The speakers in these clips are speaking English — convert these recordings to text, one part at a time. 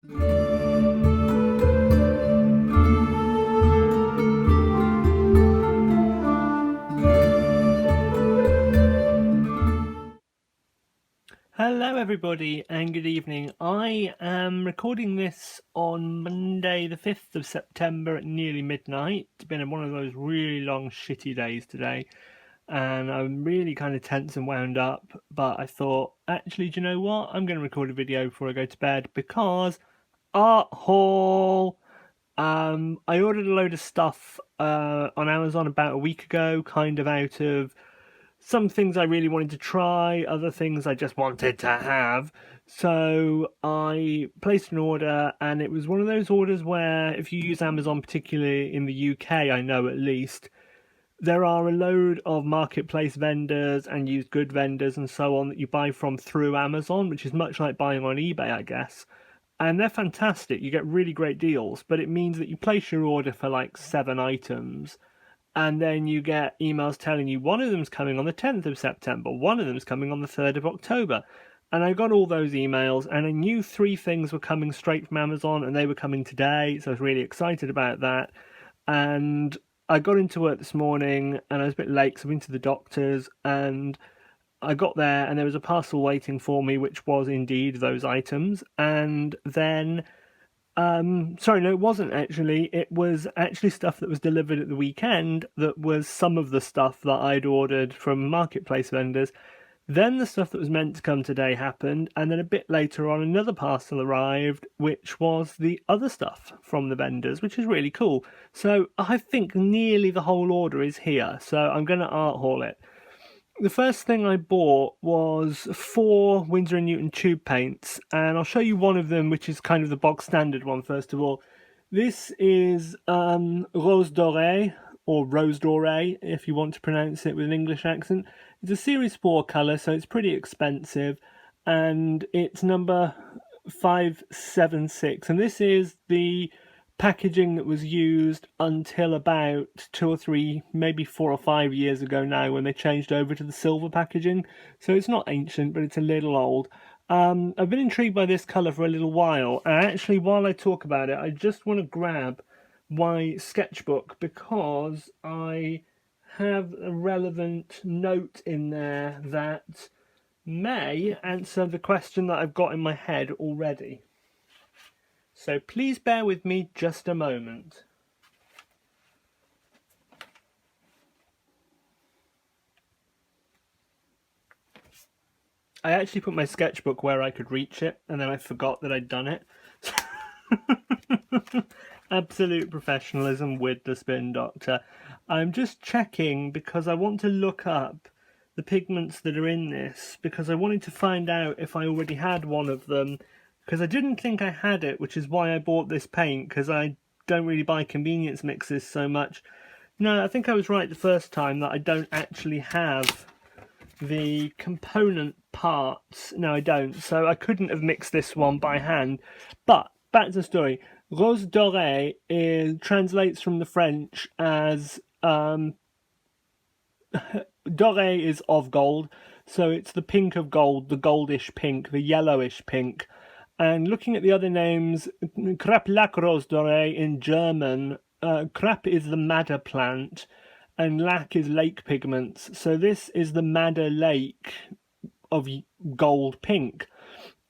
Hello everybody and good evening. I am recording this on Monday the 5th of September at nearly midnight. It's been one of those really long shitty days today and I'm really kind of tense and wound up, but I thought, actually, do you know what? I'm going to record a video before I go to bed because art haul. I ordered a load of stuff on Amazon about a week ago, kind of out of some things I really wanted to try, other things I just wanted to have. So I placed an order, and it was one of those orders where if you use Amazon, particularly in the UK, I know at least, there are a load of marketplace vendors and used good vendors and so on that you buy from through Amazon, which is much like buying on eBay, I guess. And they're fantastic. You get really great deals, but it means that you place your order for like 7 items and then you get emails telling you one of them's coming on the 10th of September, one of them's coming on the 3rd of October. And I got all those emails, and I knew 3 things were coming straight from Amazon, and they were coming today, so I was really excited about that. And I got into work this morning, and I was a bit late because I've been to the doctor's, and I got there, and there was a parcel waiting for me, which was indeed those items. And then sorry, no, it wasn't actually. It was actually stuff that was delivered at the weekend that was some of the stuff that I'd ordered from marketplace vendors. Then the stuff that was meant to come today happened, and then a bit later on another parcel arrived, which was the other stuff from the vendors, which is really cool. So I think nearly the whole order is here, so I'm going to art haul it. The first thing I bought was 4 Winsor & Newton tube paints, and I'll show you one of them, which is kind of the box standard one first of all. This is Rose Doré, or Rose Doré, if you want to pronounce it with an English accent. It's a Series 4 colour, so it's pretty expensive, and it's number 576, and this is the packaging that was used until about 2 or 3, maybe 4 or 5 years ago now, when they changed over to the silver packaging. So it's not ancient, but it's a little old. I've been intrigued by this colour for a little while, and actually while I talk about it, I just want to grab my sketchbook because I have a relevant note in there that may answer the question that I've got in my head already. So please bear with me just a moment. I actually put my sketchbook where I could reach it, and then I forgot that I'd done it. Absolute professionalism with the Spin Doctor. I'm just checking because I want to look up the pigments that are in this, because I wanted to find out if I already had one of them, because I didn't think I had it, which is why I bought this paint, because I don't really buy convenience mixes so much. No, I think I was right the first time that I don't actually have the component parts. No, I don't, so I couldn't have mixed this one by hand. But back to the story. Rose Doré translates from the French as Doré is of gold, so it's the pink of gold, the goldish pink, the yellowish pink. And looking at the other names, Crap Lac Rose Doré in German, Crap is the madder plant, and Lac is lake pigments. So this is the madder lake of gold pink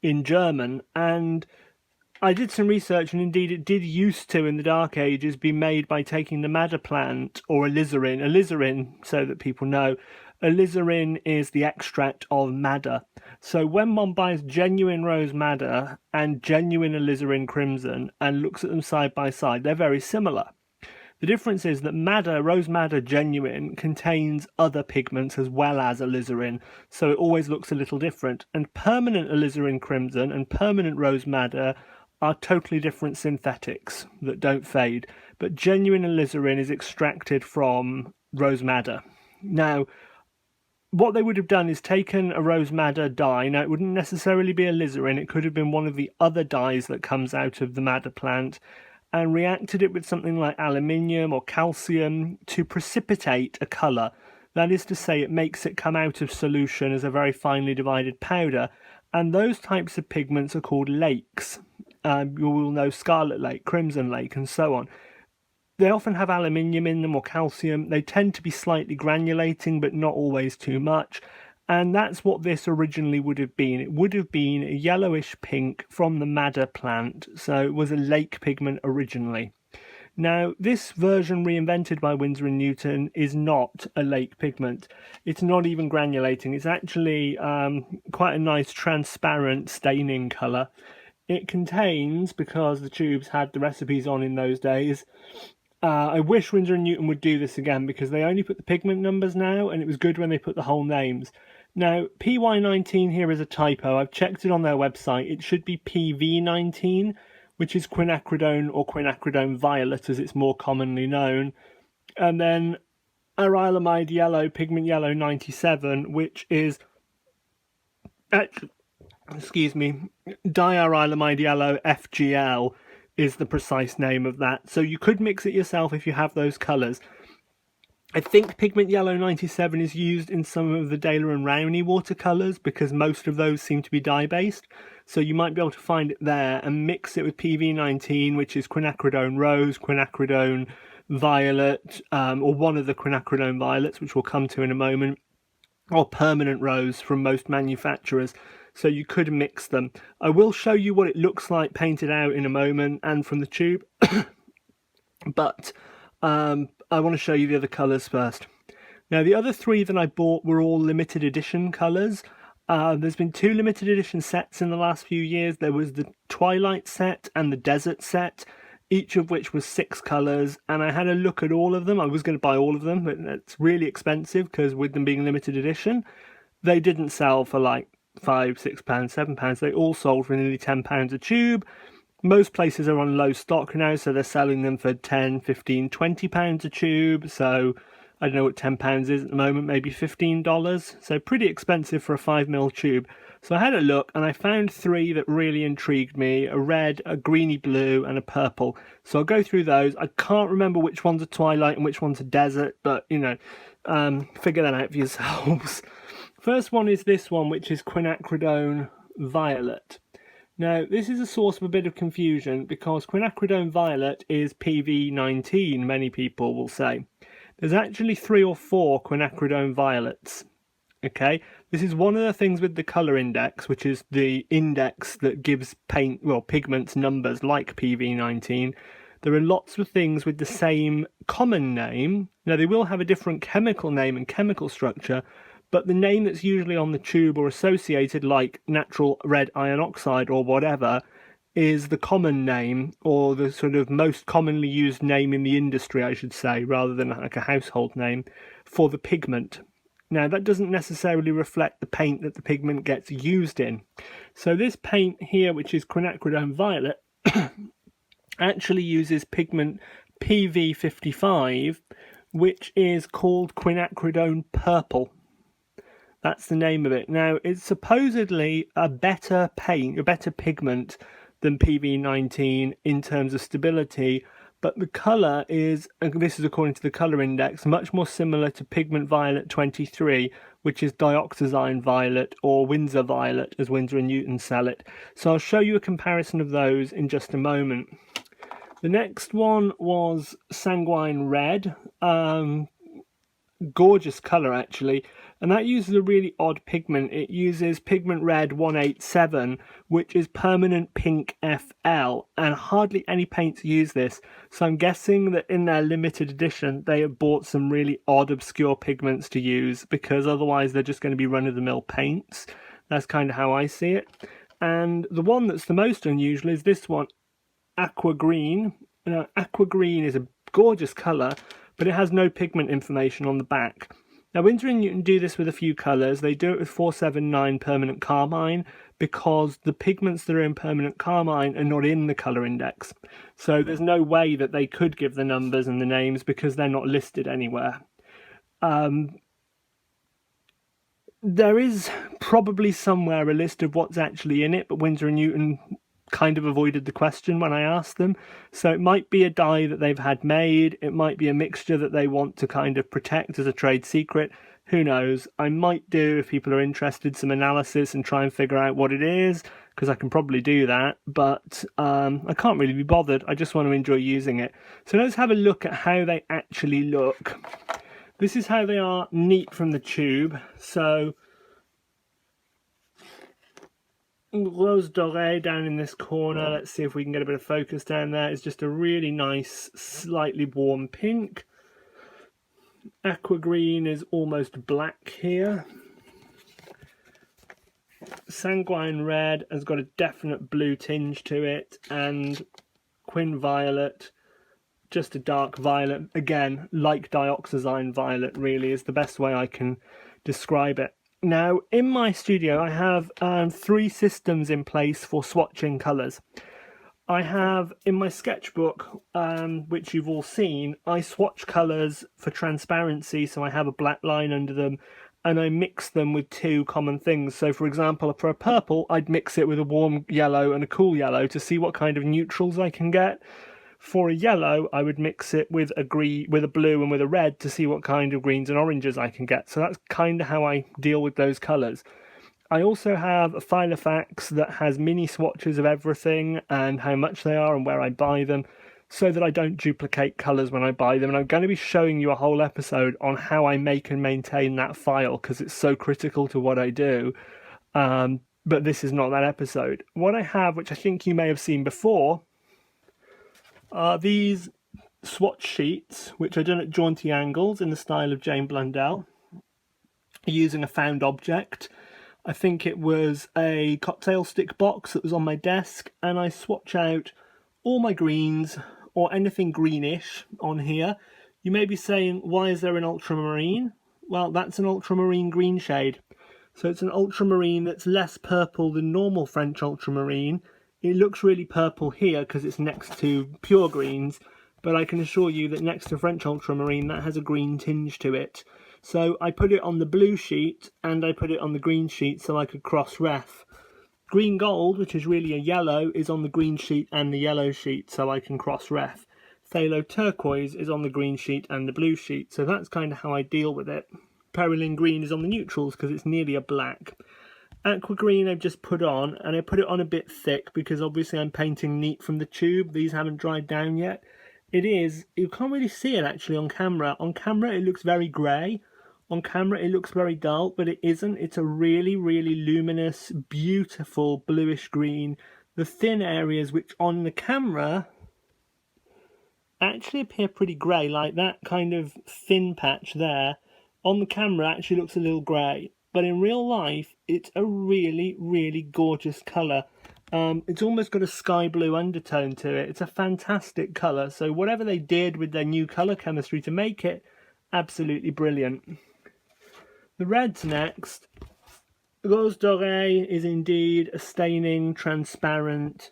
in German. And I did some research, and indeed it did used to, in the Dark Ages, be made by taking the madder plant, or alizarin. Alizarin, so that people know, alizarin is the extract of madder. So when one buys genuine rose madder and genuine alizarin crimson and looks at them side by side, they're very similar. The difference is that madder, rose madder genuine, contains other pigments as well as alizarin, so it always looks a little different. And permanent alizarin crimson and permanent rose madder are totally different synthetics that don't fade, but genuine alizarin is extracted from rose madder. Now, what they would have done is taken a rose madder dye. Now, it wouldn't necessarily be alizarin, it could have been one of the other dyes that comes out of the madder plant, and reacted it with something like aluminium or calcium to precipitate a colour. That is to say, it makes it come out of solution as a very finely divided powder, and those types of pigments are called lakes. you will know Scarlet Lake, Crimson Lake, and so on. They often have aluminium in them or calcium. They tend to be slightly granulating, but not always too much. And that's what this originally would have been. It would have been a yellowish pink from the madder plant, so it was a lake pigment originally. Now, this version reinvented by Winsor & Newton is not a lake pigment. It's not even granulating. It's actually quite a nice transparent staining colour. It contains, because the tubes had the recipes on in those days, I wish Winsor & Newton would do this again, because they only put the pigment numbers now, and it was good when they put the whole names. Now, PY19 here is a typo. I've checked it on their website. It should be PV19, which is quinacridone or quinacridone violet, as it's more commonly known. And then arylamide yellow, pigment yellow 97, which is, diarylamide yellow FGL is the precise name of that. So you could mix it yourself if you have those colours. I think pigment yellow 97 is used in some of the Daler and Rowney watercolours, because most of those seem to be dye-based. So you might be able to find it there and mix it with PV19, which is quinacridone rose, quinacridone violet, or one of the quinacridone violets, which we'll come to in a moment, or permanent rose from most manufacturers. So you could mix them. I will show you what it looks like painted out in a moment and from the tube. But I want to show you the other colours first. Now, the other three that I bought were all limited edition colours. There's been 2 limited edition sets in the last few years. There was the Twilight set and the Desert set, each of which was 6 colours, and I had a look at all of them. I was going to buy all of them, but it's really expensive, because with them being limited edition, they didn't sell for like £5, £6, £7. They all sold for nearly £10 a tube. Most places are on low stock now, so they're selling them for £10, £15, £20 a tube. So I don't know what £10 is at the moment, maybe $15. So pretty expensive for a 5mm tube. So I had a look and I found 3 that really intrigued me: a red, a greeny blue, and a purple. So I'll go through those. I can't remember which one's a Twilight and which one's a Desert, but you know, figure that out for yourselves. First one is this one, which is quinacridone violet. Now, this is a source of a bit of confusion, because quinacridone violet is PV19, many people will say. There's actually 3 or 4 quinacridone violets. Okay, this is one of the things with the colour index, which is the index that gives pigments numbers like PV19. There are lots of things with the same common name. Now, they will have a different chemical name and chemical structure, but the name that's usually on the tube or associated, like natural red iron oxide or whatever, is the common name, or the sort of most commonly used name in the industry, I should say, rather than like a household name, for the pigment. Now, that doesn't necessarily reflect the paint that the pigment gets used in. So this paint here, which is quinacridone violet, actually uses pigment PV55, which is called quinacridone purple. That's the name of it. Now, it's supposedly a better paint, a better pigment than PV19 in terms of stability, but the colour is, and this is according to the colour index, much more similar to pigment violet 23, which is dioxazine violet, or Winsor violet, as Winsor & Newton sell it. So I'll show you a comparison of those in just a moment. The next one was Sanguine Red. Gorgeous colour, actually, and that uses a really odd pigment. It uses pigment red 187, which is permanent pink FL, and hardly any paints use this, so I'm guessing that in their limited edition they have bought some really odd obscure pigments to use, because otherwise they're just going to be run-of-the-mill paints. That's kind of how I see it. And the one that's the most unusual is this one, Aqua Green. Now, Aqua Green is a gorgeous colour, but it has no pigment information on the back. Now, Winsor & Newton do this with a few colours. They do it with 479 permanent carmine, because the pigments that are in permanent carmine are not in the colour index. So there's no way that they could give the numbers and the names, because they're not listed anywhere. There is probably somewhere a list of what's actually in it, but Winsor & Newton kind of avoided the question when I asked them. So it might be a dye that they've had made, it might be a mixture that they want to kind of protect as a trade secret. Who knows? I might do, if people are interested, some analysis and try and figure out what it is, because I can probably do that, but I can't really be bothered. I just want to enjoy using it. So let's have a look at how they actually look. This is how they are neat from the tube. So Rose Doré down in this corner. Let's see if we can get a bit of focus down there. It's just a really nice, slightly warm pink. Aqua Green is almost black here. Sanguine Red has got a definite blue tinge to it, and Quinn Violet, just a dark violet. Again, like dioxazine violet, really is the best way I can describe it. Now, in my studio, I have 3 systems in place for swatching colours. I have, in my sketchbook, which you've all seen, I swatch colours for transparency, so I have a black line under them, and I mix them with 2 common things. So, for example, for a purple, I'd mix it with a warm yellow and a cool yellow to see what kind of neutrals I can get. For a yellow, I would mix it with a blue and with a red to see what kind of greens and oranges I can get. So that's kind of how I deal with those colours. I also have a Filofax that has mini swatches of everything and how much they are and where I buy them, so that I don't duplicate colours when I buy them. And I'm going to be showing you a whole episode on how I make and maintain that file, because it's so critical to what I do. But this is not that episode. What I have, which I think you may have seen before, are these swatch sheets, which are done at jaunty angles in the style of Jane Blundell, using a found object. I think it was a cocktail stick box that was on my desk, and I swatch out all my greens, or anything greenish on here. You may be saying, why is there an ultramarine? Well, that's an ultramarine green shade. So it's an ultramarine that's less purple than normal French ultramarine. It looks really purple here because it's next to pure greens, but I can assure you that next to French ultramarine, that has a green tinge to it. So I put it on the blue sheet and I put it on the green sheet so I could cross-ref. Green gold, which is really a yellow, is on the green sheet and the yellow sheet, so I can cross-ref. Phthalo turquoise is on the green sheet and the blue sheet, so that's kind of how I deal with it. Perylene Green is on the neutrals because it's nearly a black. Aqua Green I've just put on, and I put it on a bit thick because obviously I'm painting neat from the tube. These haven't dried down yet. It is, you can't really see it actually on camera. On camera it looks very grey. On camera it looks very dull, but it isn't. It's a really, really luminous, beautiful bluish green. The thin areas, which on the camera actually appear pretty grey, like that kind of thin patch there, on the camera actually looks a little grey. But in real life, it's a really, really gorgeous colour. It's almost got a sky blue undertone to it. It's a fantastic colour. So whatever they did with their new colour chemistry to make it, absolutely brilliant. The reds next. Rose Doré is indeed a staining, transparent,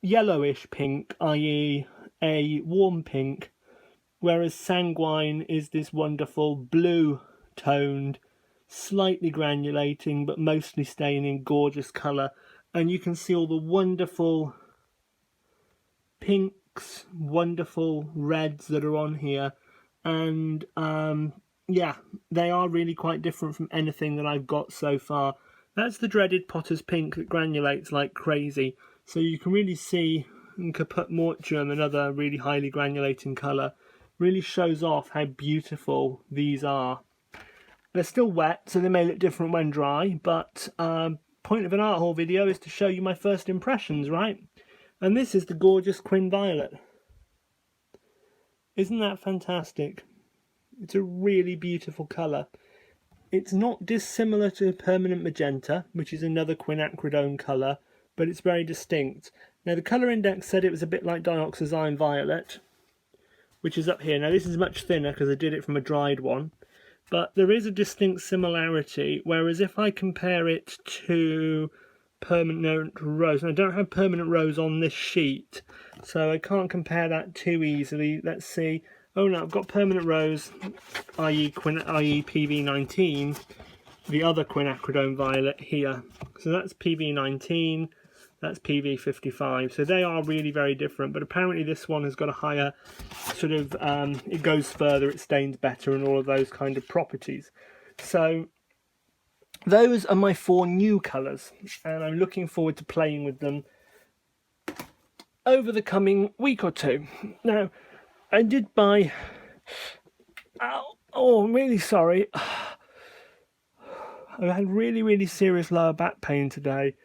yellowish pink, i.e. a warm pink, whereas Sanguine is this wonderful blue-toned, slightly granulating, but mostly staining, gorgeous colour. And you can see all the wonderful pinks, wonderful reds that are on here. And yeah, they are really quite different from anything that I've got so far. That's the dreaded Potter's Pink that granulates like crazy. So you can really see, and Caput Mortuum, another really highly granulating colour, really shows off how beautiful these are. They're still wet, so they may look different when dry, but point of an art haul video is to show you my first impressions, right? And this is the gorgeous Quinn Violet. Isn't that fantastic? It's a really beautiful colour. It's not dissimilar to Permanent Magenta, which is another Quinacridone colour, but it's very distinct. Now the colour index said it was a bit like Dioxazine Violet, which is up here. Now this is much thinner because I did it from a dried one, but there is a distinct similarity, whereas if I compare it to Permanent Rose, and I don't have Permanent Rose on this sheet, so I can't compare that too easily. Let's see. Oh no, I've got Permanent Rose, i.e. PV19, the other Quinacridone Violet here. So that's PV19, That's PV55. So they are really very different, but apparently this one has got a higher sort of, it goes further, it stains better, and all of those kind of properties. So those are my 4 new colours, and I'm looking forward to playing with them over the coming week or two. Now, I did buy... Oh, I'm really sorry. I've had really serious lower back pain today.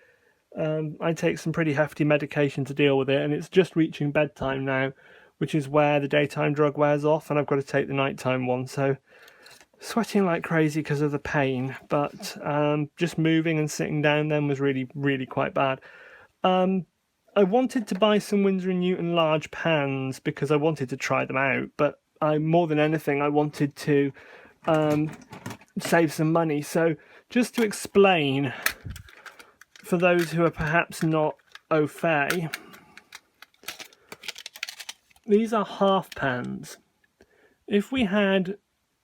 I take some pretty hefty medication to deal with it, and it's just reaching bedtime now, which is where the daytime drug wears off, and I've got to take the nighttime one. So sweating like crazy because of the pain, but just moving and sitting down then was really quite bad. I wanted to buy some Winsor & Newton large pans because I wanted to try them out, but more than anything I wanted to save some money. So just to explain, for those who are perhaps not au fait, these are half pans. If we had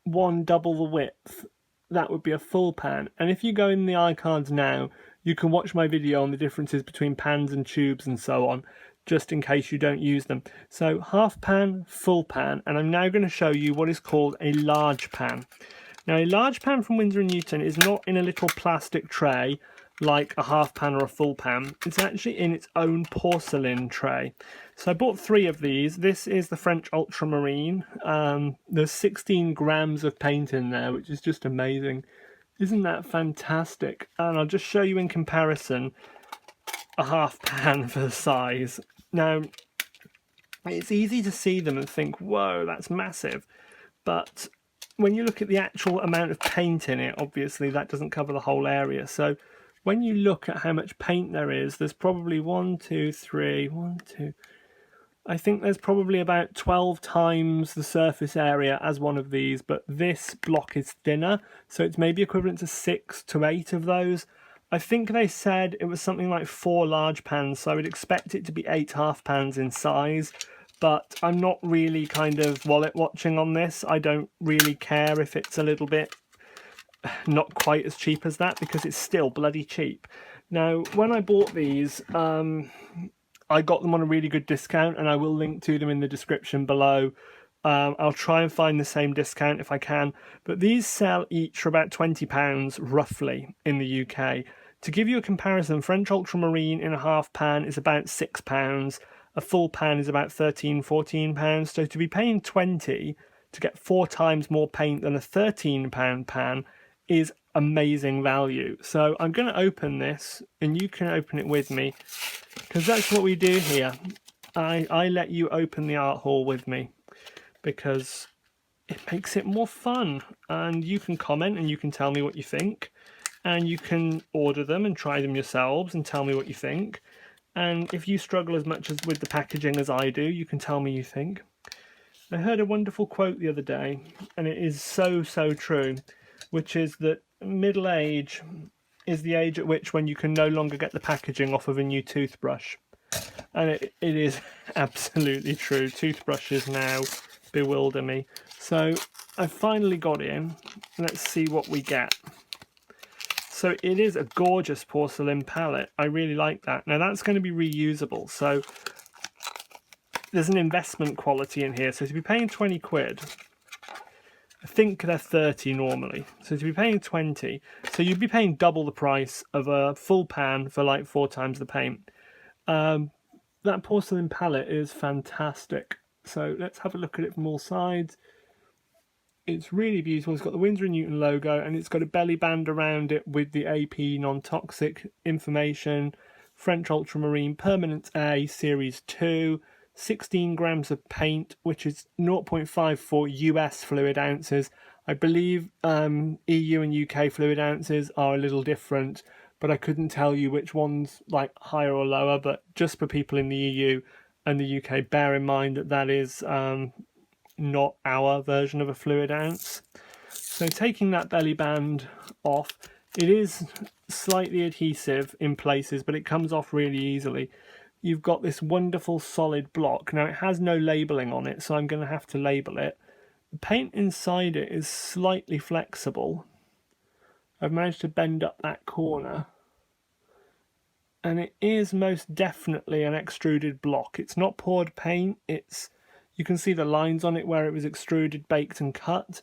one double the width, that would be a full pan. And if you go in the iCards now, you can watch my video on the differences between pans and tubes and so on, just in case you don't use them. So half pan, full pan, and I'm now going to show you what is called a large pan. Now, a large pan from Winsor & Newton is not in a little plastic tray like a half pan or a full pan. It's actually in its own porcelain tray. So I bought 3 of these. This is the French Ultramarine. There's 16 grams of paint in there, which is just amazing. Isn't that fantastic? And I'll just show you in comparison a half pan for the size. Now, it's easy to see them and think, whoa, that's massive. But when you look at the actual amount of paint in it, obviously that doesn't cover the whole area. So when you look at how much paint there is, there's probably I think there's probably about 12 times the surface area as one of these, but this block is thinner, so it's maybe equivalent to 6 to 8 of those. I think they said it was something like 4 large pans, so I would expect it to be 8 half pans in size, but I'm not really kind of wallet watching on this. I don't really care if it's a little bit not quite as cheap as that, because it's still bloody cheap. Now, when I bought these, I got them on a really good discount, and I will link to them in the description below. I'll try and find the same discount if I can, but these sell each for about £20 roughly in the UK. To give you a comparison, French Ultramarine in a half pan is about £6, a full pan is about £13-14, so to be paying 20 to get 4 times more paint than a £13 pan is amazing value. So I'm going to open this, and you can open it with me, because that's what we do here. I let you open the art haul with me because it makes it more fun, and you can comment and you can tell me what you think, and you can order them and try them yourselves and tell me what you think. And if you struggle as much as with the packaging as I do, you can tell me you think. I heard a wonderful quote the other day, and it is so true, which is that middle age is the age at which when you can no longer get the packaging off of a new toothbrush. And it is absolutely true. Toothbrushes now bewilder me. So I finally got in. Let's see what we get. So it is a gorgeous porcelain palette. I really like that. Now that's going to be reusable. So there's an investment quality in here. So to be paying 20 quid, I think they're 30 normally. So to be paying 20, so you'd be paying double the price of a full pan for like 4 times the paint. That porcelain palette is fantastic. So let's have a look at it from all sides. It's really beautiful. It's got the Winsor & Newton logo, and it's got a belly band around it with the AP non-toxic information. French Ultramarine Permanent A Series 2. 16 grams of paint, which is 0.54 US fluid ounces. I believe EU and UK fluid ounces are a little different, but I couldn't tell you which one's like higher or lower. But just for people in the EU and the UK, bear in mind that that is not our version of a fluid ounce. So taking that belly band off, it is slightly adhesive in places, but it comes off really easily. You've got this wonderful solid block. Now it has no labelling on it, so I'm going to have to label it. The paint inside it is slightly flexible. I've managed to bend up that corner. and it is most definitely an extruded block. It's not poured paint, you can see the lines on it where it was extruded, baked and cut,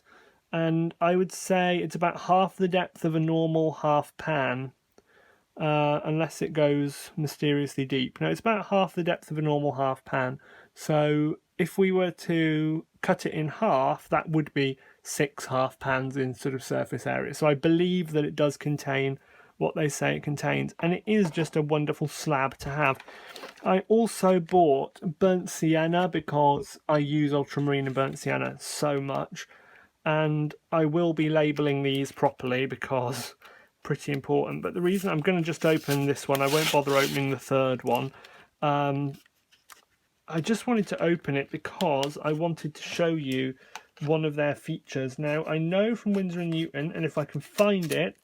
and I would say it's about half the depth of a normal half pan, unless it goes mysteriously deep. Now, it's about half the depth of a normal half pan, so if we were to cut it in half, that would be 6 half pans in sort of surface area. So I believe that it does contain what they say it contains, and it is just a wonderful slab to have. I also bought burnt sienna because I use ultramarine and burnt sienna so much, and I will be labelling these properly because pretty important. But the reason I'm going to just open this one, I won't bother opening the third one. I just wanted to open it because I wanted to show you one of their features. Now, I know from Winsor & Newton, and if I can find it,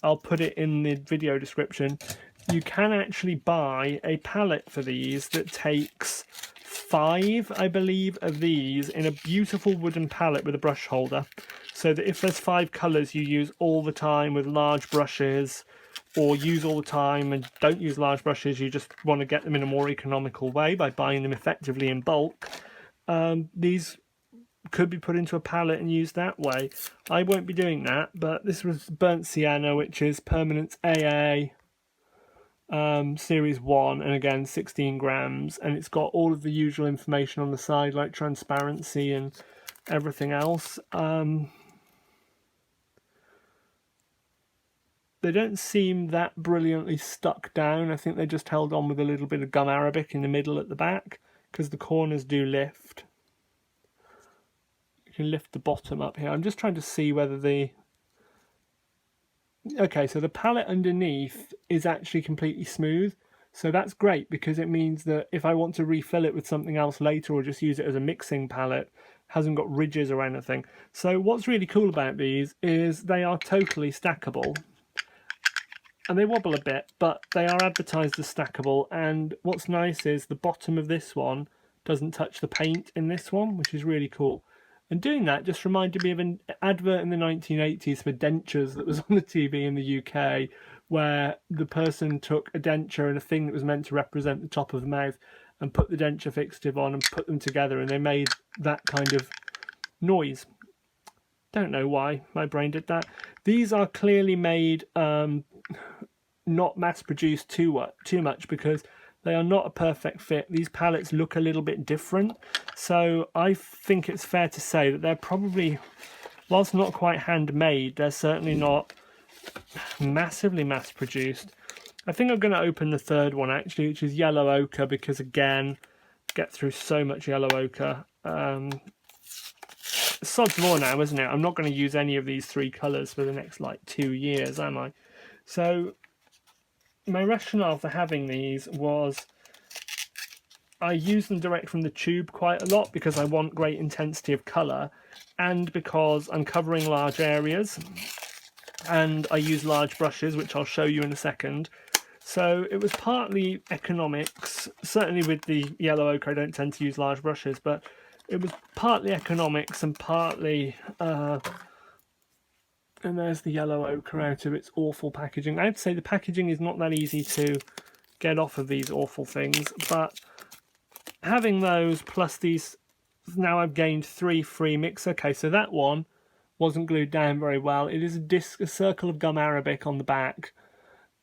I'll put it in the video description, you can actually buy a palette for these that takes 5, I believe, of these in a beautiful wooden palette with a brush holder. So that if there's 5 colours you use all the time with large brushes, or use all the time and don't use large brushes, you just want to get them in a more economical way by buying them effectively in bulk, these could be put into a palette and used that way. I won't be doing that, but this was burnt sienna, which is Permanence AA series 1, and again 16 grams, and it's got all of the usual information on the side like transparency and everything else. They don't seem that brilliantly stuck down. I think they just held on with a little bit of gum arabic in the middle at the back, because the corners do lift. You can lift the bottom up here. I'm just trying to see whether the... Okay, so the palette underneath is actually completely smooth. So that's great, because it means that if I want to refill it with something else later or just use it as a mixing palette, it hasn't got ridges or anything. So what's really cool about these is they are totally stackable. And they wobble a bit, but they are advertised as stackable. And what's nice is the bottom of this one doesn't touch the paint in this one, which is really cool. And doing that just reminded me of an advert in the 1980s for dentures that was on the TV in the UK, where the person took a denture and a thing that was meant to represent the top of the mouth and put the denture fixative on and put them together, and they made that kind of noise. Don't know why my brain did that. These are clearly made not mass produced too much, because they are not a perfect fit. These palettes look a little bit different, so I think it's fair to say that they're probably, whilst not quite handmade, they're certainly not massively mass produced. I think I'm going to open the third one actually, which is yellow ochre, because again, get through so much yellow ochre. Sod's law now, isn't it? I'm not going to use any of these 3 colours for the next like 2 years, am I? So my rationale for having these was I use them direct from the tube quite a lot because I want great intensity of colour, and because I'm covering large areas and I use large brushes, which I'll show you in a second. So it was partly economics. Certainly with the yellow ochre I don't tend to use large brushes, but it was partly economics and partly and there's the yellow ochre out of its awful packaging. I'd say the packaging is not that easy to get off of these awful things, but having those plus these, now I've gained 3 free mix. Okay, so that one wasn't glued down very well. It is a circle of gum arabic on the back,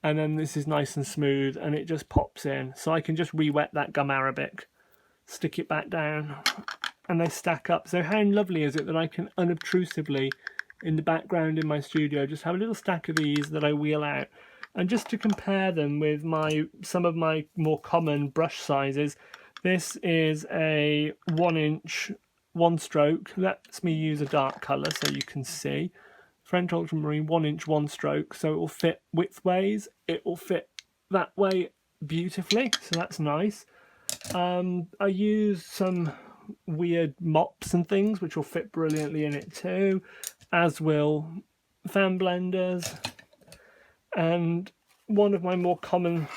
and then this is nice and smooth and it just pops in. So I can just re-wet that gum arabic, stick it back down, and they stack up. So how lovely is it that I can unobtrusively, in the background in my studio, just have a little stack of these that I wheel out. And just to compare them with some of my more common brush sizes, this is a 1-inch 1-stroke. Lets me use a dark colour so you can see. French Ultramarine 1-inch 1-stroke, so it will fit widthways. It will fit that way beautifully, so that's nice. I use some weird mops and things which will fit brilliantly in it too, as will fan blenders. And one of my more common,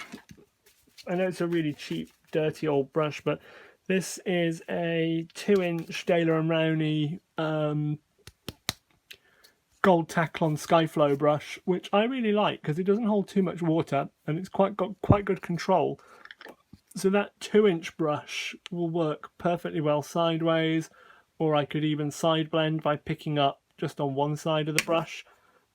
I know it's a really cheap dirty old brush, but this is a 2-inch Daler and Rowney gold Taklon Skyflow brush, which I really like because it doesn't hold too much water and it's got quite good control. So that 2-inch brush will work perfectly well sideways, or I could even side blend by picking up just on one side of the brush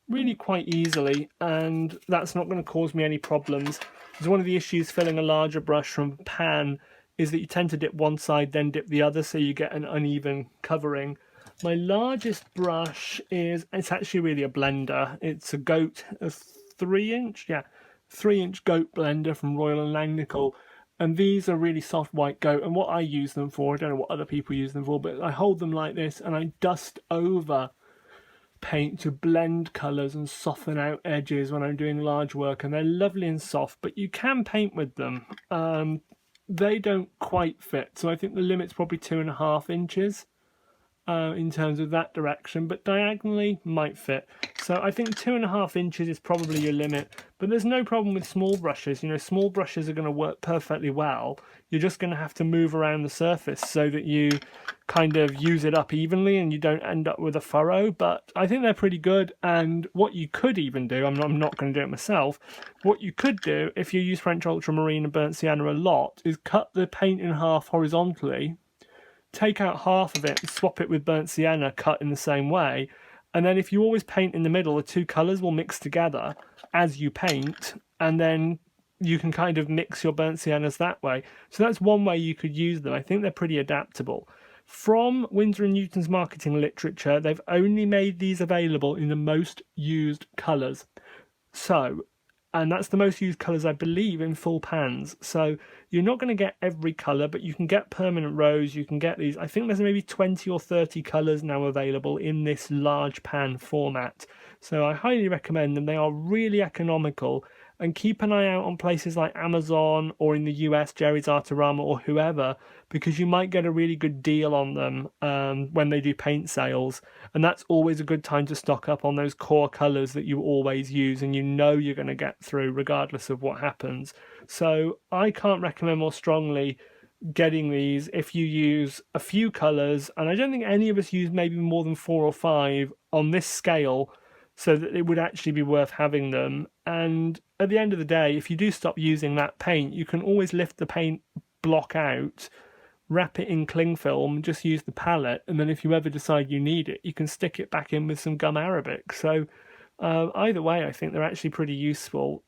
really quite easily, and that's not going to cause me any problems. Because one of the issues filling a larger brush from a pan is that you tend to dip one side then dip the other, so you get an uneven covering. My largest brush it's actually really a blender. It's a 3-inch, yeah, 3-inch goat blender from Royal and Langnickel. And these are really soft white goat, and what I use them for, I don't know what other people use them for, but I hold them like this and I dust over paint to blend colours and soften out edges when I'm doing large work, and they're lovely and soft, but you can paint with them. They don't quite fit, so I think the limit's probably 2.5 inches. In terms of that direction, but diagonally might fit. So I think 2.5 inches is probably your limit, but there's no problem with small brushes. You know, small brushes are going to work perfectly well. You're just going to have to move around the surface so that you kind of use it up evenly and you don't end up with a furrow, but I think they're pretty good. And what you could even do, I'm not going to do it myself, what you could do if you use French Ultramarine and Burnt Sienna a lot is cut the paint in half horizontally, take out half of it and swap it with Burnt Sienna cut in the same way, and then if you always paint in the middle, the two colours will mix together as you paint, and then you can kind of mix your Burnt Siennas that way. So that's one way you could use them. I think they're pretty adaptable. From Winsor & Newton's marketing literature, they've only made these available in the most used colours. And that's the most used colours, I believe, in full pans. So you're not going to get every colour, but you can get permanent rose, you can get these. I think there's maybe 20 or 30 colours now available in this large pan format. So I highly recommend them. They are really economical. And keep an eye out on places like Amazon or in the US, Jerry's Artarama or whoever, because you might get a really good deal on them when they do paint sales. And that's always a good time to stock up on those core colours that you always use and you know you're going to get through regardless of what happens. So I can't recommend more strongly getting these if you use a few colours, and I don't think any of us use maybe more than 4 or 5 on this scale, so that it would actually be worth having them. And at the end of the day, if you do stop using that paint, you can always lift the paint block out, wrap it in cling film, just use the palette, and then if you ever decide you need it, you can stick it back in with some gum arabic. So either way, I think they're actually pretty useful.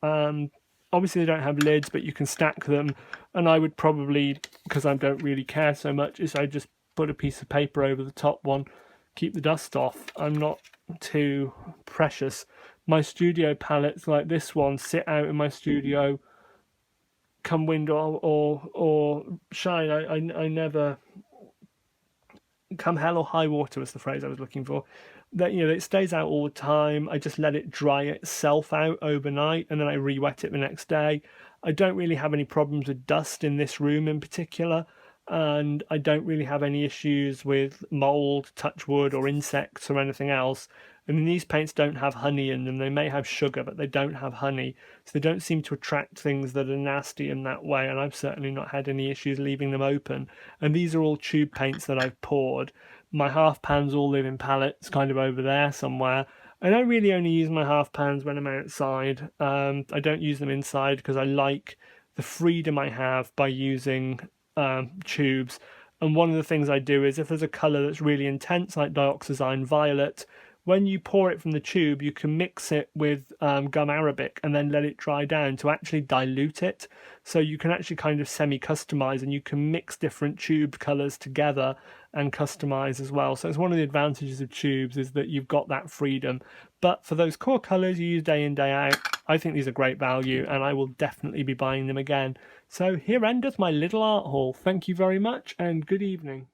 Obviously they don't have lids, but you can stack them, and I would probably, because I don't really care so much, is I just put a piece of paper over the top one, keep the dust off. I'm not too precious. My studio palettes like this one sit out in my studio come wind or shine. I never, come hell or high water was the phrase I was looking for, that, you know, it stays out all the time. I just let it dry itself out overnight and then I re-wet it the next day. I don't really have any problems with dust in this room in particular, and I don't really have any issues with mold, touch wood, or insects or anything else. I mean, these paints don't have honey in them. They may have sugar, but they don't have honey, so they don't seem to attract things that are nasty in that way, and I've certainly not had any issues leaving them open. And these are all tube paints that I've poured. My half pans all live in pallets kind of over there somewhere, and I really only use my half pans when I'm outside. I don't use them inside because I like the freedom I have by using tubes. And one of the things I do is if there's a colour that's really intense, like dioxazine violet, when you pour it from the tube, you can mix it with gum arabic and then let it dry down to actually dilute it. So you can actually kind of semi-customize, and you can mix different tube colours together and customize as well. So it's one of the advantages of tubes, is that you've got that freedom. But for those core colours you use day in, day out, I think these are great value, and I will definitely be buying them again. So here endeth my little art haul. Thank you very much, and good evening.